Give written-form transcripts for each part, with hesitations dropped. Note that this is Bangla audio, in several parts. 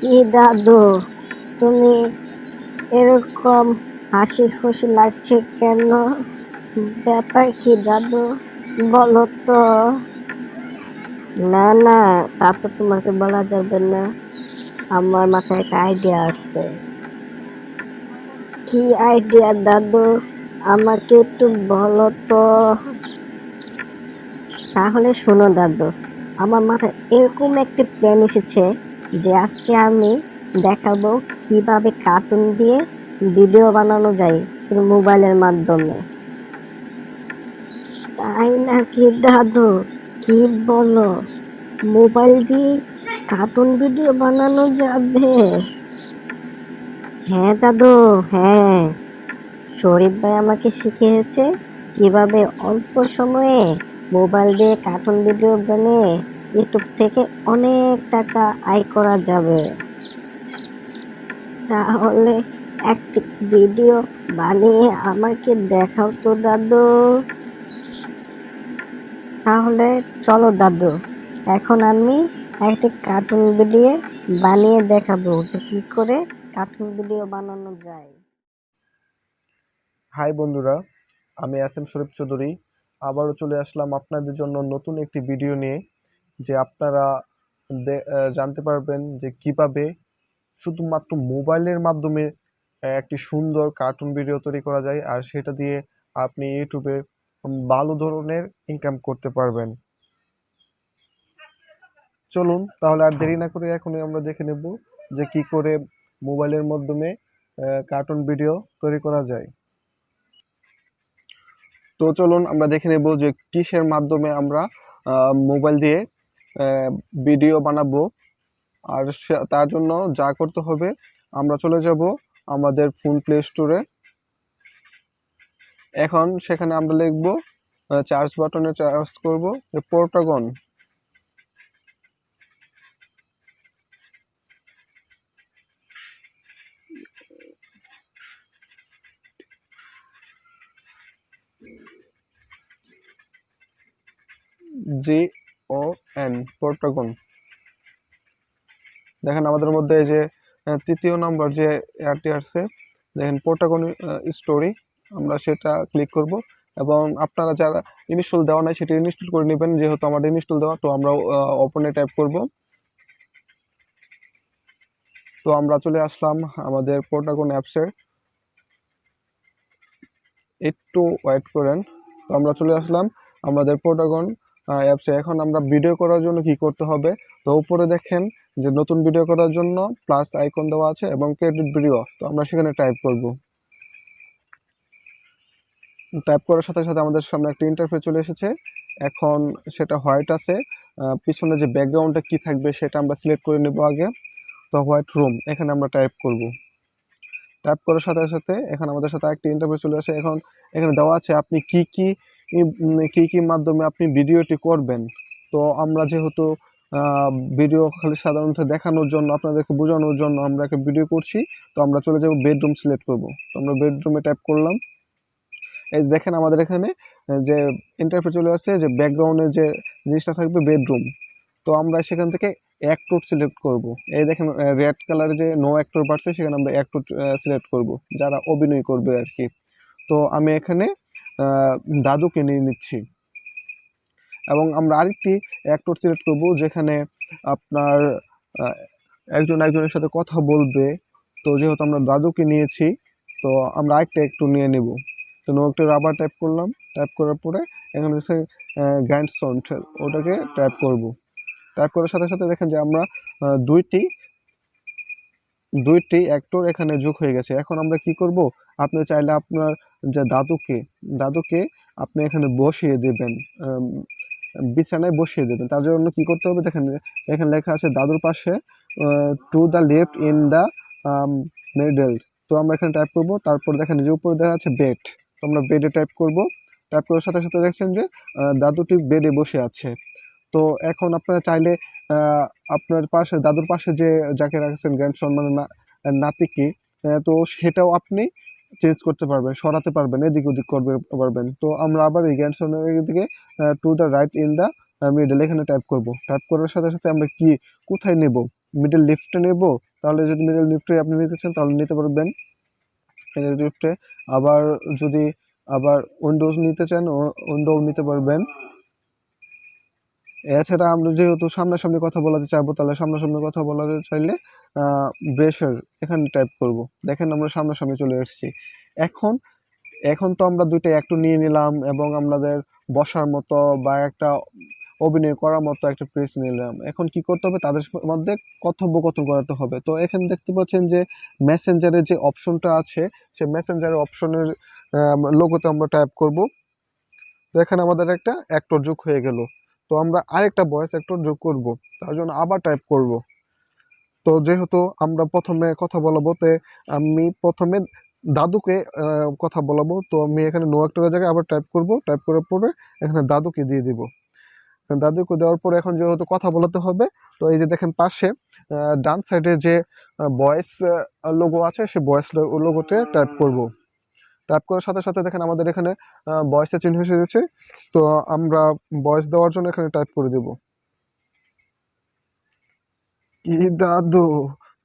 কি দাদু, তুমি এরকম হাসি খুশি লাগছে কেন? ব্যাপার কি দাদু, বলো তো। না না, তা তো তোমাকে বলা যাবে না। আমার মাথায় একটা আইডিয়া আসছে। কি আইডিয়া দাদু, আমাকে একটু বলো তো। তাহলে শোনো দাদু, আমার মাথায় এরকম একটি প্ল্যান এসেছে যে আজকে আমি দেখাবো কিভাবে কার্টুন দিয়ে ভিডিও বানানো যায় শুধু মোবাইলের মাধ্যমে। তাই নাকি দাদু? কি বলো, মোবাইল দিয়ে কার্টুন ভিডিও বানানো যাবে? হ্যাঁ দাদু, হ্যাঁ। শরীফ ভাই আমাকে শিখিয়েছে কিভাবে অল্প সময়ে মোবাইল দিয়ে কার্টুন ভিডিও বানিয়ে ইউটিউব থেকে অনেক টাকা আয় করা যাবে। তাহলে একটি ভিডিও বানিয়ে আমাকে দেখাও তো দাদু। তাহলে চলো দাদু, এখন আমি একটি কার্টুন ভিডিও বানিয়ে দেখাবো যে কি করে কার্টুন ভিডিও বানানো যায়। হাই বন্ধুরা, আমি এস শরীফ চৌধুরী আবারও চলে আসলাম আপনাদের জন্য নতুন একটি ভিডিও নিয়ে। যে আপনারা জানতে পারবেন যে কিভাবে শুধুমাত্র মোবাইলের মাধ্যমে একটি সুন্দর কার্টুন ভিডিও তৈরি করা যায়, আর সেটা দিয়ে আপনি ইউটিউবে ভালো ধরনের ইনকাম করতে পারবেন। চলুন তাহলে আর দেরি না করে এখনই আমরা দেখে নেব যে কি করে মোবাইলের মাধ্যমে কার্টুন ভিডিও তৈরি করা যায়। তো চলুন আমরা দেখে নেব যে কিসের মাধ্যমে আমরা মোবাইল দিয়ে ভিডিও বানাবো। আর তার জন্য যা করতে হবে, আমরা চলে যাব আমাদের ফোন প্লে স্টোরে। এখন সেখানে আমরা লিখব, চার্জ বাটনে চার্জ করব পোর্টাগন। GON পোর্টাগন। দেখেন আমাদের মধ্যে এই যে তৃতীয় নম্বর যে অ্যাডটি আসছে, দেখেন পোর্টাগন স্টোরি, আমরা সেটা ক্লিক করব। এবং আপনারা যারা ইনস্টল দেওয়া নাই সেটা ইনস্টল করে নেবেন, যেহেতু আমাদের ইনস্টল দেওয়া, তো আমরা ওপেনে টাইপ করব। তো আমরা চলে আসলাম আমাদের পোর্টাগন অ্যাপসের, একটু ওয়েট করেন। তো আমরা চলে আসলাম আমাদের পোর্টাগন অ্যাপসে। এখন আমরা ভিডিও করার জন্য কি করতে হবে, তো উপরে দেখেন যে নতুন ভিডিও করার জন্য প্লাস আইকন দেওয়া আছে এবং ক্রিয়েটেড ভিডিও, তো আমরা সেখানে টাইপ করব। টাইপ করার সাথে সাথে আমাদের সামনে একটা ইন্টারফেস চলে এসেছে। এখন সেটা হোয়াইট আছে, পিছনে যে ব্যাকগ্রাউন্ডটা কি থাকবে সেটা আমরা সিলেক্ট করে নেব আগে। তো হোয়াইট রুম এখানে আমরা টাইপ করব। টাইপ করার সাথে সাথে এখন আমাদের সাথে একটা ইন্টারফেস চলে আসে। এখন এখানে দেওয়া আছে আপনি কি মাধ্যমে আপনি ভিডিওটি করবেন। তো আমরা যেহেতু ভিডিও খালি সাধারণত দেখানোর জন্য, আপনাদেরকে বোঝানোর জন্য আমরা একটা ভিডিও করছি, তো আমরা চলে যাব বেডরুম সিলেক্ট করব। তো আমরা বেডরুমে টাইপ করলাম। এই দেখেন আমাদের এখানে যে ইন্টারফেস চলে আসছে, যে ব্যাকগ্রাউন্ডে যে জিনিসটা থাকবে বেডরুম। তো আমরা সেখান থেকে অ্যাক্টর সিলেক্ট করব। এই দেখেন রেড কালারে যে নো অ্যাক্টর বাড়ছে, সেখানে আমরা অ্যাক্টর সিলেক্ট করব, যারা অভিনয় করবে আর কি। তো আমি এখানে দাদুকে নিয়ে নিচ্ছি। এবং আমরা আরেকটি অ্যাক্টর সিলেক্ট করব, যেখানে আপনার একজন একজনের সাথে কথা বলবে। তো যেহেতু আমরা দাদুকে নিয়েছি, তো আমরা আরেকটা অ্যাক্টর নিয়ে নেব। তো নো অ্যাক্টর আবার টাইপ করলাম। টাইপ করার পরে এখানে হচ্ছে গ্র্যান্ডসন, ওটাকে টাইপ করব। টাইপ করার সাথে সাথে দেখেন যে আমরা দুইটি অ্যাক্টর এখানে যোগ হয়ে গেছে। এখন আমরা কি করব, আপনি চাইলে আপনার যে দাদুকে আপনি এখানে বসিয়ে দেবেন, বিছানায় বসিয়ে দেবেন। তার জন্য কি করতে হবে, দেখেন এখানে লেখা আছে দাদুর পাশে to the left in the middle. তো আমরা এখানে টাইপ করব। তারপর দেখেন যে উপরে দেখা আছে বেড, তো আমরা বেডে টাইপ করব। টাইপ করার সাথে সাথে দেখছেন যে দাদুটি বেডে বসে আছে। তো এখন আপনারা চাইলে আপনার পাশে, দাদুর পাশে যে যাকে রাখছেন গ্র্যান্ডসন মানে নাতিকে, তো সেটাও আপনি চেঞ্জ করতে পারবেন, সরাতে পারবেন, এদিক ওদিক করবে পারবেন। তো আমরা আবার এই গ্র্যান্ডসনের দিকে to the right in the middle এখানে টাইপ করব। টাইপ করার সাথে সাথে আমরা কি কোথায় নেব, মিডল লেফটে নেব, তাহলে যদি মিডল লিফটে আপনি নিতে চান তাহলে নিতে পারবেন মিডল লিফটে। আবার যদি আবার উইন্ডোজ নিতে চান উইন্ডো নিতে পারবেন। এছাড়া আমরা যেহেতু সামনাসামনি কথা বলাতে চাইবো তাহলে সামনাসামনি কথা বলাতে চাইলে ব্রেশার এখানে টাইপ করব। দেখেন আমরা সামনাসামনি চলে এসেছি। এখন এখন তো আমরা দুইটা একটু নিয়ে নিলাম এবং আমাদের বসার মতো বা একটা অভিনয় করার মতো একটা প্লেস নিলাম। এখন কি করতে হবে, তাদের মধ্যে কথোপকথন করাতে হবে। তো এখানে দেখতে পাচ্ছেন যে মেসেঞ্জারের যে অপশনটা আছে, সেই মেসেঞ্জারের অপশনের লোগোতে আমরা টাইপ করব। তো এখানে আমাদের একটা অ্যাক্টর যোগ হয়ে গেল। তো আমরা আরেকটা ভয়েস অ্যাক্টর যোগ করব, তার জন্য আবার টাইপ করব। তো যেহেতু আমরা প্রথমে কথা বলাবো, তে আমি প্রথমে দাদুকে কথা বলাবো। তো আমি এখানে নো অ্যাক্টরের জায়গায় আবার টাইপ করব, টাইপ করার পরে এখানে দাদুকে দিয়ে দিব। দাদুকে দেওয়ার পরে এখন যেহেতু কথা বলাতে হবে, তো এই যে দেখেন পাশে ডান সাইডে যে ভয়েস লোগো আছে, সেই ভয়েস লোগোতে টাইপ করব। টাইপ করার সাথে সাথে দেখেন আমাদের এখানে ভয়েসে চিহ্ন এসে গেছে। তো আমরা ভয়েস দেওয়ার জন্য এখানে টাইপ করে দেব, কি দাদু,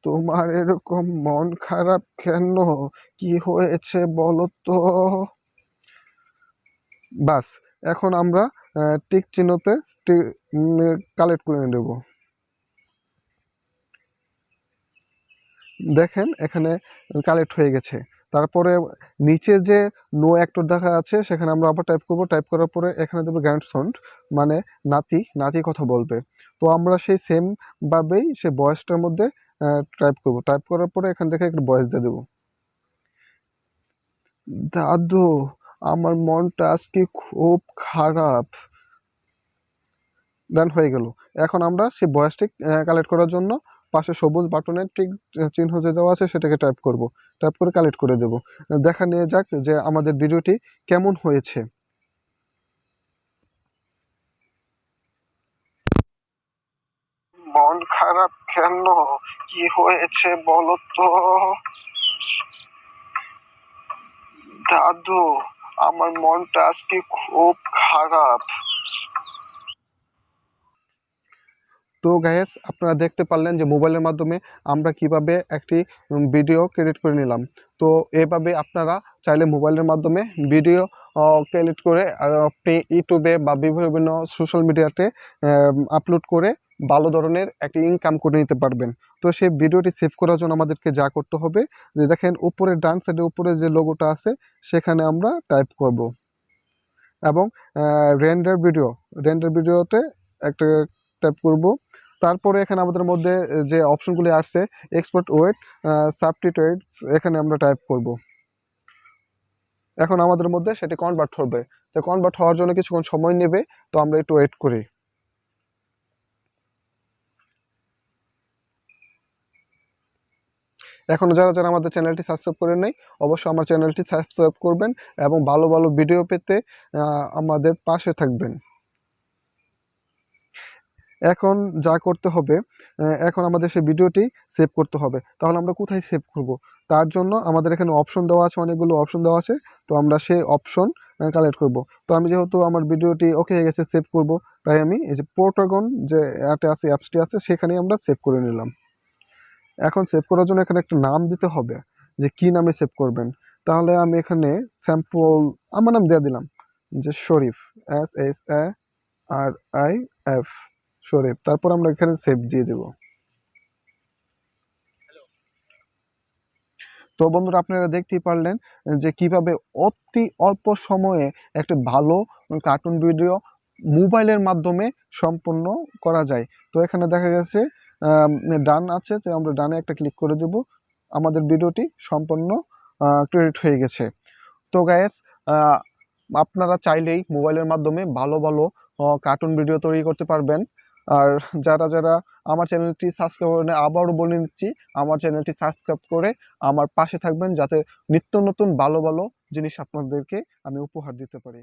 তোমার এরকম মন খারাপ কেন? কি হয়েছে বলো তো? বাস, এখন আমরা টিক চিহ্নতে কালেক্ট করে নেব। দেখেন এখানে কালেক্ট হয়ে গেছে। তারপরে নিচে যে নো অ্যাক্টর দেখা আছে সেখানে আমরা আবার টাইপ করব। টাইপ করার পরে এখানে দেবো গ্র্যান্ডসন, মানে নাতি, নাতি কথা বলবে। তো আমরা সেই সেম ভাবেই সেই ভয়েসটার মধ্যে টাইপ করব। টাইপ করার পরে এখান থেকে একটা ভয়েস দিয়ে দেবো, দাদু আমার মনটা আজকে খুব খারাপ। ডান হয়ে গেল। এখন আমরা সেই ভয়েসটি কালেক্ট করার জন্য পাশে সবুজ বাটনের টিক চিহ্ন যে দেওয়া আছে সেটাকে টাইপ করব। টাইপ করে কালেক্ট করে দেব। দেখা নিয়ে যাক যে আমাদের ভিডিওটি কেমন হয়েছে। মন খারাপ কেন? কি হয়েছে বলো তো? দাদু আমার মনটা আজকে খুব খারাপ। তো গাইস, আপনারা দেখতে পারলেন যে মোবাইলের মাধ্যমে আমরা কিভাবে একটি ভিডিও ক্রিয়েট করে নিলাম। তো এভাবে আপনারা চাইলে মোবাইলের মাধ্যমে ভিডিও ক্রিয়েট করে আপনি ইউটিউবে বা বিভিন্ন সোশ্যাল মিডিয়াতে আপলোড করে ভালো ধরনের একটি ইনকাম করে নিতে পারবেন। তো সেই ভিডিওটি সেভ করার জন্য আমাদেরকে যা করতে হবে, যে দেখেন উপরে ডান সাইডে উপরে যে লোগোটা আছে সেখানে আমরা টাইপ করব এবং রেন্ডার ভিডিওতে একটা টাইপ করব। তারপরে এখানে আমাদের মধ্যে যে অপশনগুলি আসছে, এক্সপোর্ট ওয়েট, সাবটিটুইটস, এখানে আমরা টাইপ করব। এখন আমাদের মধ্যে সেটি কনভার্ট হবে। তো কনভার্ট হওয়ার জন্য কিছুক্ষণ সময় নেবে, তো আমরা একটু ওয়েট করি। এখন যারা যারা আমাদের চ্যানেলটি সাবস্ক্রাইব করেন নাই, অবশ্যই আমার চ্যানেলটি সাবস্ক্রাইব করবেন এবং ভালো ভালো ভিডিও পেতে আমাদের পাশে থাকবেন। এখন যা করতে হবে, এখন আমাদের সেই ভিডিওটি সেভ করতে হবে। তাহলে আমরা কোথায় সেভ করব? তার জন্য আমাদের এখানে অপশন দেওয়া আছে, অনেকগুলো অপশন দেওয়া আছে। তো আমরা সেই অপশন কালেক্ট করব। তো আমি যেহেতু আমার ভিডিওটি ওকে হয়ে গেছে, সেভ করব, তাই আমি এই যে পোর্টাগন যে অ্যাপসটি আছে সেখানে আমরা সেভ করে নিলাম। এখন সেভ করার জন্য এখানে একটা নাম দিতে হবে, যে কি নামে সেভ করবেন। তাহলে আমি এখানে স্যাম্পল আমার নাম দিয়ে দিলাম, যে শরীফ, SHARIF, শরীফ। তারপর আমরা এখানে সেভ দিয়ে দেব। তো বন্ধুরা, আপনারা দেখতেই পারলেন যে কিভাবে অতি অল্প সময়ে একটা ভালো কার্টুন ভিডিও মোবাইলের মাধ্যমে সম্পন্ন করা যায়। তো এখানে দেখা গেছে ডান আছে, যে আমরা ডানে একটা ক্লিক করে দেব, আমাদের ভিডিওটি সম্পন্ন ক্রিয়েট হয়ে গেছে। তো গাইস, আপনারা চাইলেই মোবাইলের মাধ্যমে ভালো ভালো কার্টুন ভিডিও তৈরি করতে পারবেন। আর যারা যারা আমার চ্যানেলটি সাবস্ক্রাইব করে নেয়, আবারও বলে নিচ্ছি, আমার চ্যানেলটি সাবস্ক্রাইব করে আমার পাশে থাকবেন, যাতে নিত্য নতুন ভালো ভালো জিনিস আপনাদেরকে আমি উপহার দিতে পারি।